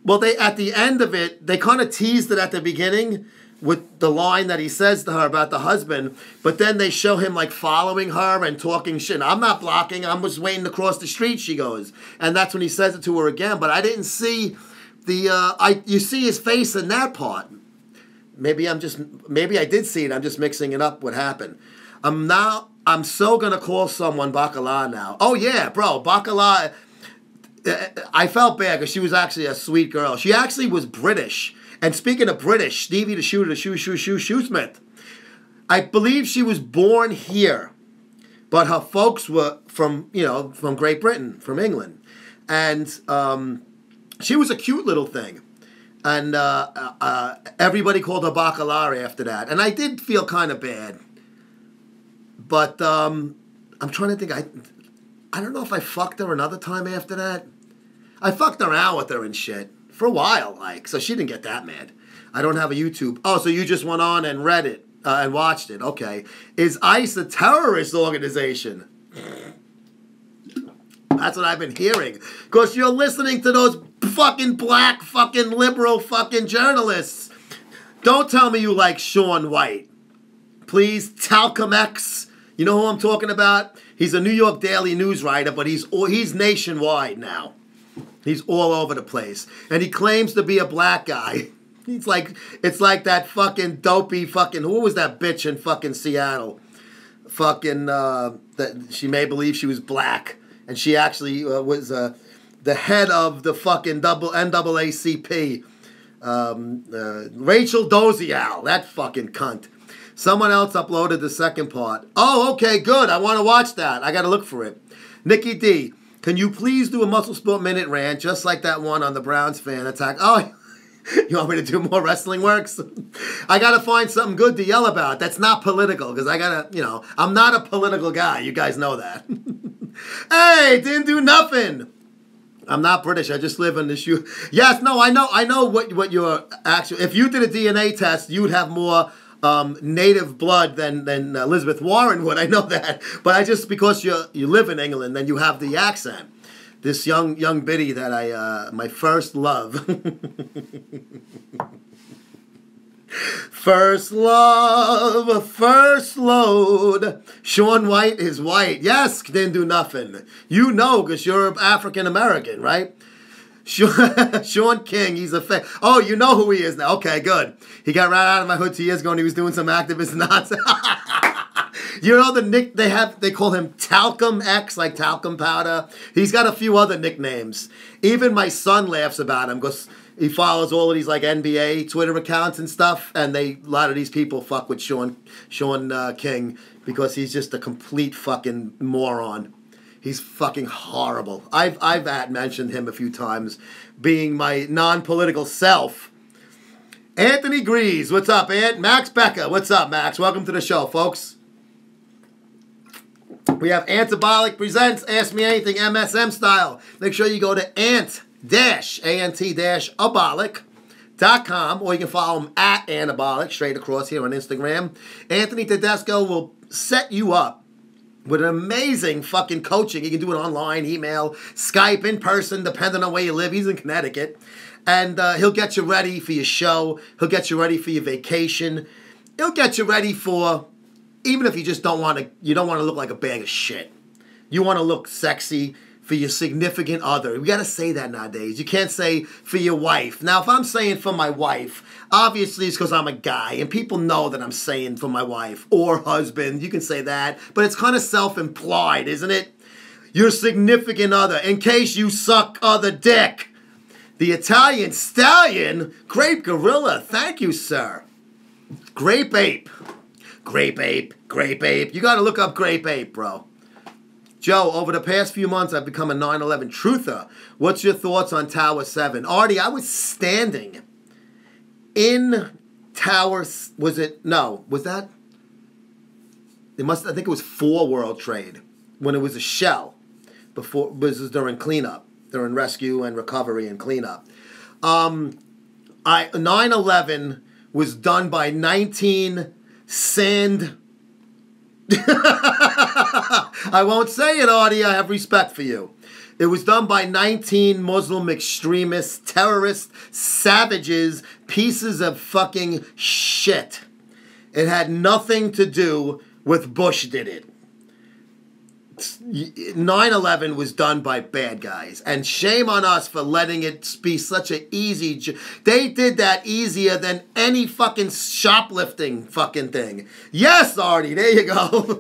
Well, they at the end of it, they kind of teased it at the beginning with the line that he says to her about the husband, but then they show him like following her and talking shit. I'm not blocking. I'm just waiting to cross the street, she goes. And that's when he says it to her again. But I didn't see you see his face in that part. Maybe I did see it. I'm just mixing it up what happened. I'm so going to call someone Bacala now. Oh, yeah, bro, Bacala. I felt bad because she was actually a sweet girl. She actually was British. And speaking of British, Stevie the Shoesmith, I believe she was born here, but her folks were from Great Britain, from England. And she was a cute little thing. And everybody called her Bacala after that. And I did feel kind of bad. But I'm trying to think. I don't know if I fucked her another time after that. I fucked around with her and shit for a while, so she didn't get that mad. I don't have a YouTube. Oh, so you just went on and read it and watched it. Okay. Is ICE a terrorist organization? That's what I've been hearing. Because you're listening to those fucking black fucking liberal fucking journalists. Don't tell me you like Shaun White. Please, Talcum X. You know who I'm talking about? He's a New York Daily News writer, but he's nationwide now. He's all over the place. And he claims to be a black guy. It's like that fucking dopey fucking, who was that bitch in fucking Seattle? Fucking, that she made believe she was black. And she actually was the head of the fucking NAACP. Rachel Dolezal, that fucking cunt. Someone else uploaded the second part. Oh, okay, good. I want to watch that. I got to look for it. Nikki D, can you please do a Muscle Sport Minute rant just like that one on the Browns fan attack? Oh, you want me to do more wrestling works? I got to find something good to yell about. That's not political because I got to, I'm not a political guy. You guys know that. Hey, didn't do nothing. I'm not British. I just live in the shoe. Yes, no, I know what your actual. If you did a DNA test, you would have more native blood than Elizabeth Warren would. I know that, but because you live in England, then you have the accent. This young biddy that my first love. First love, first load. Shaun White is white. Yes, didn't do nothing. You know, because you're African American, right? Sean King, he's a fake. Oh, you know who he is now. Okay, good. He got right out of my hood 2 years ago and he was doing some activist nonsense. You know the nick they call him Talcum X, like talcum powder. He's got a few other nicknames. Even my son laughs about him because he follows all of these like NBA Twitter accounts and stuff, and a lot of these people fuck with Sean King because he's just a complete fucking moron. He's fucking horrible. I've mentioned him a few times, being my non-political self. Anthony Grease, what's up, Ant? Max Becca, what's up, Max? Welcome to the show, folks. We have Antabolic presents Ask Me Anything MSM style. Make sure you go to ant-abolic.com, or you can follow him at Antabolic straight across here on Instagram. Anthony Tedesco will set you up with an amazing fucking coaching. You can do it online, email, Skype, in person, depending on where you live. He's in Connecticut. And he'll get you ready for your show. He'll get you ready for your vacation. He'll get you ready for, even if you just don't want to look like a bag of shit. You want to look sexy for your significant other. We got to say that nowadays. You can't say for your wife. Now, if I'm saying for my wife, obviously it's because I'm a guy, and people know that I'm saying for my wife or husband. You can say that, but it's kind of self-implied, isn't it? Your significant other, in case you suck other dick. The Italian Stallion, Grape Gorilla, thank you, sir. Grape Ape. Grape Ape, Grape Ape. You got to look up Grape Ape, bro. Joe, over the past few months, I've become a 9/11 truther. What's your thoughts on Tower 7? Artie, I was standing in Tower, was that? I think it was 4 World Trade, when it was a shell, before, this was during cleanup, during rescue and recovery and cleanup. 9/11 was done by 19 sand... I won't say it, Artie. I have respect for you. It was done by 19 Muslim extremists, terrorists, savages, pieces of fucking shit. It had nothing to do with Bush did it. 9/11 was done by bad guys, and shame on us for letting it be such an easy... They did that easier than any fucking shoplifting fucking thing. Yes, Artie, there you go.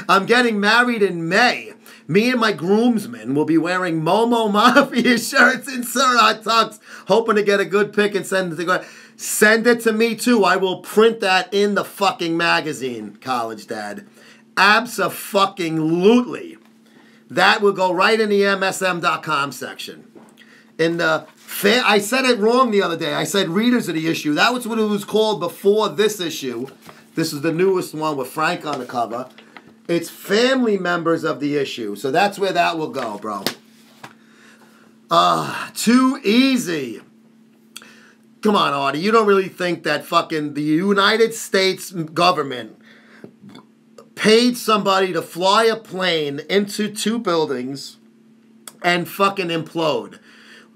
I'm getting married in May. Me and my groomsmen will be wearing Momo Mafia shirts and Surat tux, hoping to get a good pic and send it to... Send it to me, too. I will print that in the fucking magazine, College Dad. Abso-fucking-lutely. That will go right in the MSM.com section. In the I said it wrong the other day. I said readers of the issue. That was what it was called before this issue. This is the newest one with Frank on the cover. It's family members of the issue. So that's where that will go, bro. Too easy. Come on, Artie. You don't really think that fucking the United States government paid somebody to fly a plane into 2 buildings and fucking implode?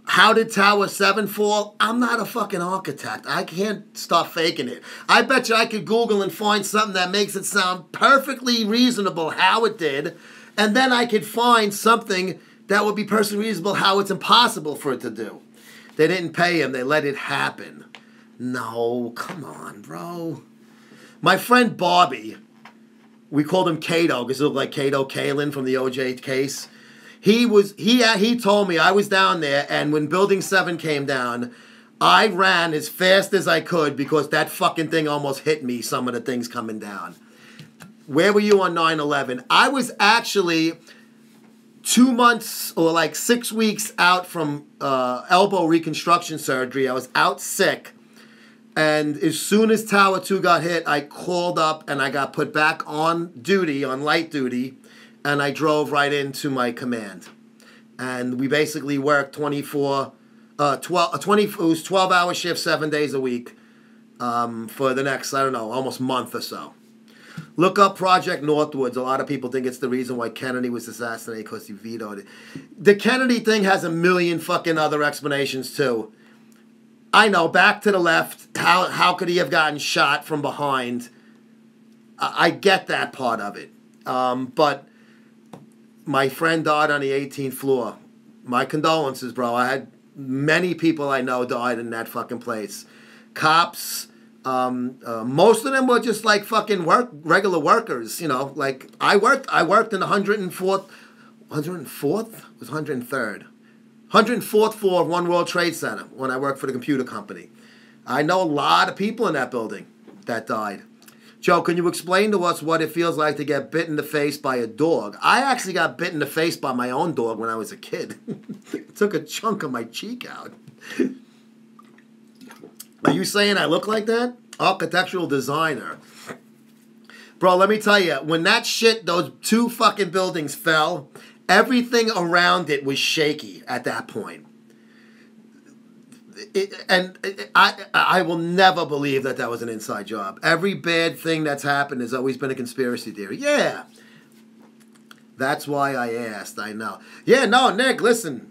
How did Tower 7 fall? I'm not a fucking architect. I can't stop faking it. I bet you I could Google and find something that makes it sound perfectly reasonable how it did, and then I could find something that would be perfectly reasonable how it's impossible for it to do. They didn't pay him. They let it happen. No, come on, bro. My friend Bobby... We called him Cato because it looked like Cato Kalin from the OJ case. He told me, I was down there, and when Building 7 came down, I ran as fast as I could because that fucking thing almost hit me, some of the things coming down. Where were you on 9/11? I was actually 2 months or like 6 weeks out from elbow reconstruction surgery. I was out sick. And as soon as Tower 2 got hit, I called up and I got put back on duty, on light duty, and I drove right into my command. And we basically worked 12 12-hour shifts 7 days a week for the next, I don't know, almost month or so. Look up Project Northwoods. A lot of people think it's the reason why Kennedy was assassinated because he vetoed it. The Kennedy thing has a million fucking other explanations too. I know, back to the left, how could he have gotten shot from behind? I get that part of it. But my friend died on the 18th floor. My condolences, bro. I had many people I know died in that fucking place. Cops, most of them were just like fucking regular workers, you know. Like, I worked in the 104th? It was 103rd. 104th floor of One World Trade Center when I worked for the computer company. I know a lot of people in that building that died. Joe, can you explain to us what it feels like to get bit in the face by a dog? I actually got bit in the face by my own dog when I was a kid. It took a chunk of my cheek out. Are you saying I look like that? Architectural designer. Bro, let me tell you, when that shit, those 2 fucking buildings fell, everything around it was shaky at that point. I will never believe that was an inside job. Every bad thing that's happened has always been a conspiracy theory. Yeah. That's why I asked, I know. Yeah, no, Nick, listen.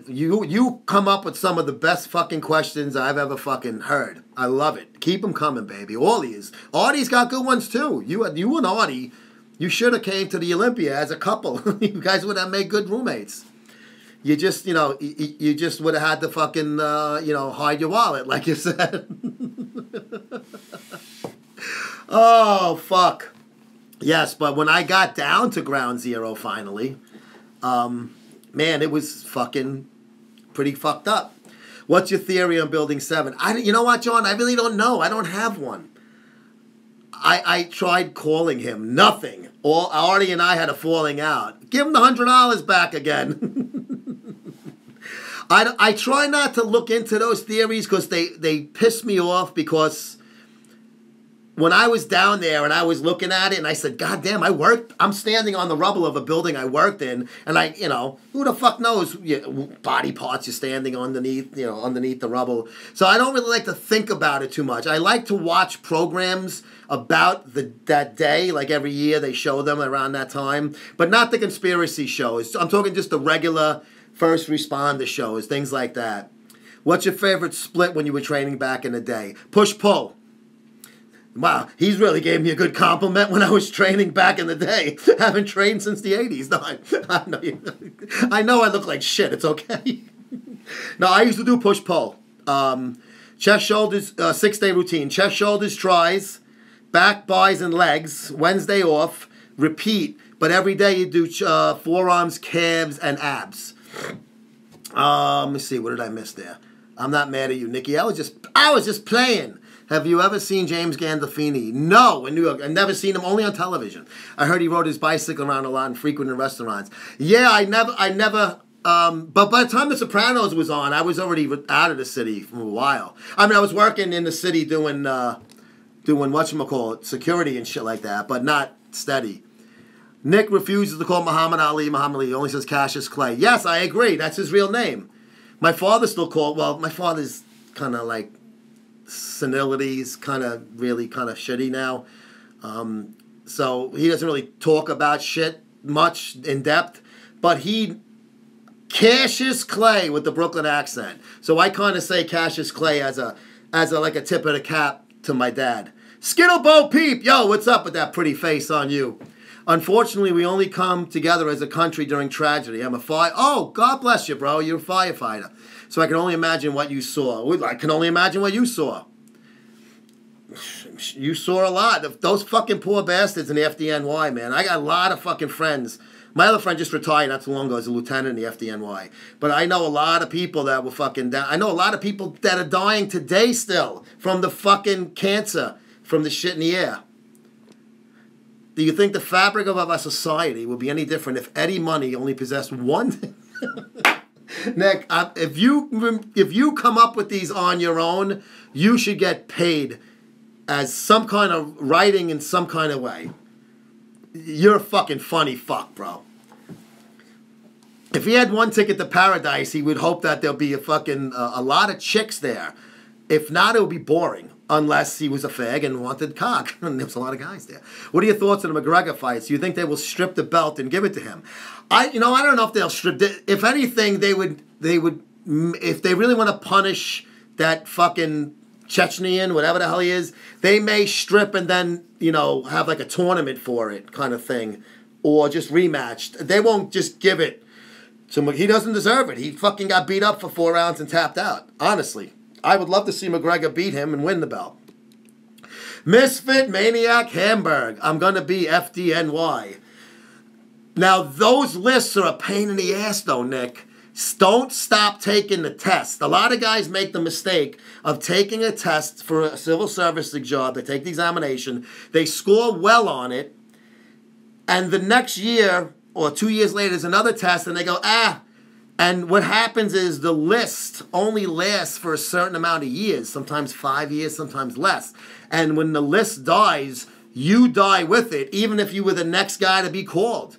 You come up with some of the best fucking questions I've ever fucking heard. I love it. Keep them coming, baby. All these. Audie's got good ones, too. You and Audie, you should have came to the Olympia as a couple. You guys would have made good roommates. You just, you just would have had to fucking, hide your wallet, like you said. Oh, fuck. Yes, but when I got down to ground zero finally, man, it was fucking pretty fucked up. What's your theory on Building 7? You know what, John? I really don't know. I don't have one. I tried calling him. Nothing. Artie and I had a falling out. Give him the $100 back again. I try not to look into those theories because they piss me off, because when I was down there and I was looking at it and I said, God damn, I'm standing on the rubble of a building I worked in, and who the fuck knows body parts you're standing underneath the rubble. So I don't really like to think about it too much. I like to watch programs about that day, like every year they show them around that time, but not the conspiracy shows. I'm talking just the regular first responder shows, things like that. What's your favorite split when you were training back in the day? Push-pull. Wow, he's really gave me a good compliment when I was training back in the day. Haven't trained since the 80s. No, I know I look like shit. It's okay. No, I used to do push-pull. Chest, shoulders, 6-day routine. Chest, shoulders, tries, back, buys, and legs. Wednesday off. Repeat. But every day you do forearms, calves, and abs. Let me see. What did I miss there? I'm not mad at you, Nikki. I was just playing. Have you ever seen James Gandolfini? No, in New York. I've never seen him, only on television. I heard he rode his bicycle around a lot and frequented restaurants. Yeah, I never. But by the time The Sopranos was on, I was already out of the city for a while. I mean, I was working in the city doing whatchamacallit, security and shit like that, but not steady. Nick refuses to call Muhammad Ali Muhammad Ali. He only says Cassius Clay. Yes, I agree. That's his real name. My father still called. Well, my father's kind of like senilities, kind of shitty now. So he doesn't really talk about shit much in depth. But Cassius Clay with the Brooklyn accent. So I kind of say Cassius Clay as a like a tip of the cap to my dad. Skittle Bo Peep, yo, what's up with that pretty face on you? Unfortunately, we only come together as a country during tragedy. I'm a Oh, God bless you, bro. You're a firefighter. So I can only imagine what you saw. I can only imagine what you saw. You saw a lot. Those fucking poor bastards in the FDNY, man. I got a lot of fucking friends. My other friend just retired not too long ago as a lieutenant in the FDNY. But I know a lot of people that were fucking down. I know a lot of people that are dying today still from the fucking cancer, from the shit in the air. Do you think the fabric of our society would be any different if Eddie Money only possessed one thing? Nick, if you come up with these on your own, you should get paid as some kind of writing in some kind of way. You're a fucking funny fuck, bro. If he had one ticket to paradise, he would hope that there'll be a lot of chicks there. If not, it would be boring. Unless he was a fag and wanted cock. And there was a lot of guys there. What are your thoughts on the McGregor fights? Do you think they will strip the belt and give it to him? I don't know if they'll strip it. If anything, they would, if they really want to punish that fucking Chechenian, whatever the hell he is, they may strip and then, have like a tournament for it kind of thing. Or just rematched. They won't just give it to him. He doesn't deserve it. He fucking got beat up for 4 rounds and tapped out. Honestly. I would love to see McGregor beat him and win the belt. Misfit Maniac Hamburg. I'm going to be FDNY. Now, those lists are a pain in the ass, though, Nick. Don't stop taking the test. A lot of guys make the mistake of taking a test for a civil service job. They take the examination. They score well on it. And the next year or 2 years later, there's another test, and they go, And what happens is the list only lasts for a certain amount of years, sometimes 5 years, sometimes less. And when the list dies, you die with it, even if you were the next guy to be called.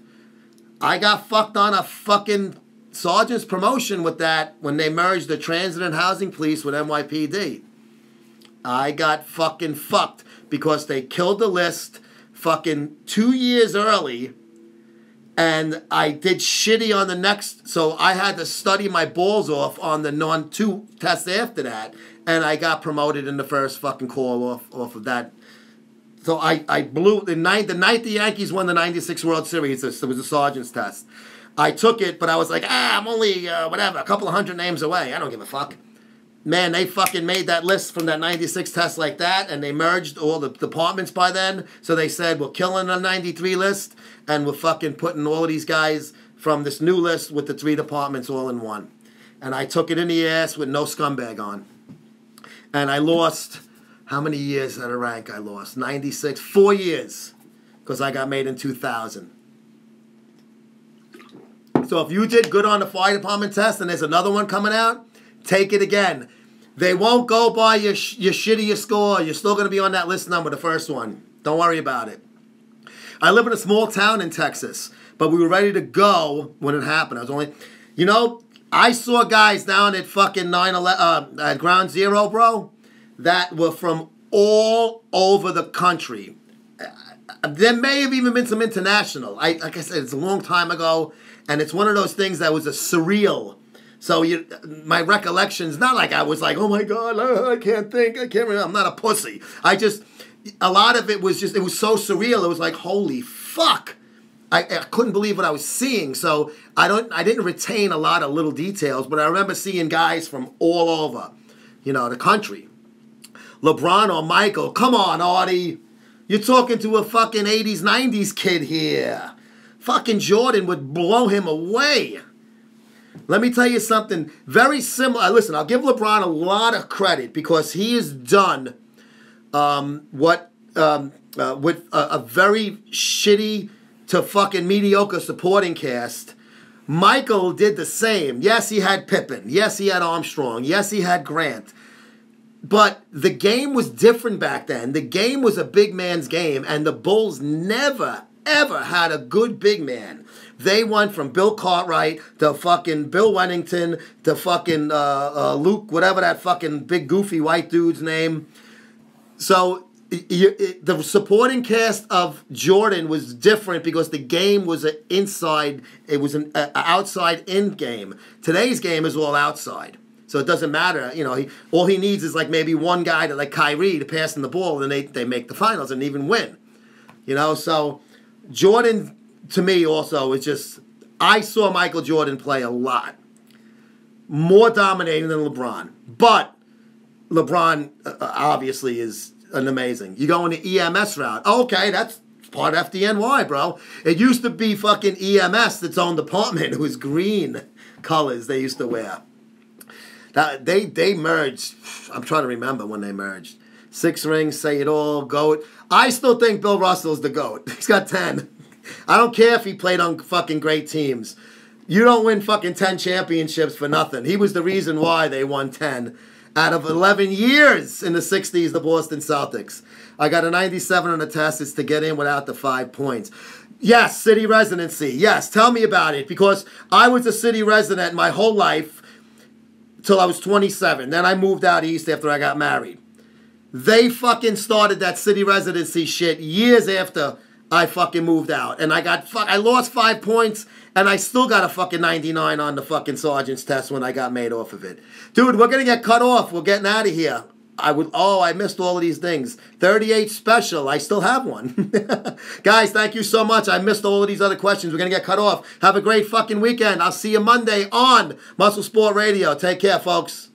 I got fucked on a fucking sergeant's promotion with that when they merged the Transit and Housing Police with NYPD. I got fucking fucked because they killed the list fucking 2 years early, and I did shitty on the next, so I had to study my balls off on the non-2 tests after that, and I got promoted in the first fucking call off of that. So I blew, the night the Yankees won the 96 World Series, it was a sergeant's test. I took it, but I was like, I'm only, whatever, a couple of hundred names away. I don't give a fuck. Man, they fucking made that list from that 96 test like that, and they merged all the departments by then. So they said, we're killing the 93 list, and we're fucking putting all of these guys from this new list with the 3 departments all in one. And I took it in the ass with no scumbag on. And I lost, how many years at a rank I lost? 96, 4 years, because I got made in 2000. So if you did good on the fire department test and there's another one coming out, take it again. They won't go by your shittier score. You're still going to be on that list number, the first one. Don't worry about it. I live in a small town in Texas, but we were ready to go when it happened. I was only, I saw guys down at fucking 9/11, at Ground Zero, bro, that were from all over the country. There may have even been some international. Like I said, it's a long time ago, and it's one of those things that was a surreal. So my recollection's not like I was like, oh my God, I can't think, I can't remember. I'm not a pussy. A lot of it was just, it was so surreal. It was like, holy fuck. I couldn't believe what I was seeing. So I didn't retain a lot of little details, but I remember seeing guys from all over, the country. LeBron or Michael, come on, Artie. You're talking to a fucking 80s, 90s kid here. Fucking Jordan would blow him away. Let me tell you something very similar. Listen, I'll give LeBron a lot of credit because he has done with a very shitty to fucking mediocre supporting cast. Michael did the same. Yes, he had Pippen. Yes, he had Armstrong. Yes, he had Grant. But the game was different back then. The game was a big man's game, and the Bulls never, ever had a good big man. They went from Bill Cartwright to fucking Bill Wennington to fucking Luke, whatever that fucking big goofy white dude's name. So the supporting cast of Jordan was different because the game was an outside-in game. Today's game is all outside. So it doesn't matter, all he needs is like maybe one guy to like Kyrie to pass him the ball, and they make the finals and even win. So Jordan to me also is just, I saw Michael Jordan play a lot. More dominating than LeBron. But LeBron obviously is an amazing. You go in the EMS route. Okay, that's part of FDNY, bro. It used to be fucking EMS, its own department. It was green colors they used to wear. They merged. I'm trying to remember when they merged. 6 rings, say it all, GOAT. I still think Bill Russell's the GOAT. He's got 10. I don't care if he played on fucking great teams. You don't win fucking 10 championships for nothing. He was the reason why they won 10 out of 11 years in the 60s, the Boston Celtics. I got a 97 on the test. It's to get in without the 5 points. Yes, city residency. Yes, tell me about it, because I was a city resident my whole life till I was 27. Then I moved out east after I got married. They fucking started that city residency shit years after I fucking moved out. And I lost 5 points, and I still got a fucking 99 on the fucking sergeant's test when I got made off of it. Dude, we're going to get cut off. We're getting out of here. I missed all of these things. 38 special. I still have one. Guys, thank you so much. I missed all of these other questions. We're going to get cut off. Have a great fucking weekend. I'll see you Monday on Muscle Sport Radio. Take care, folks.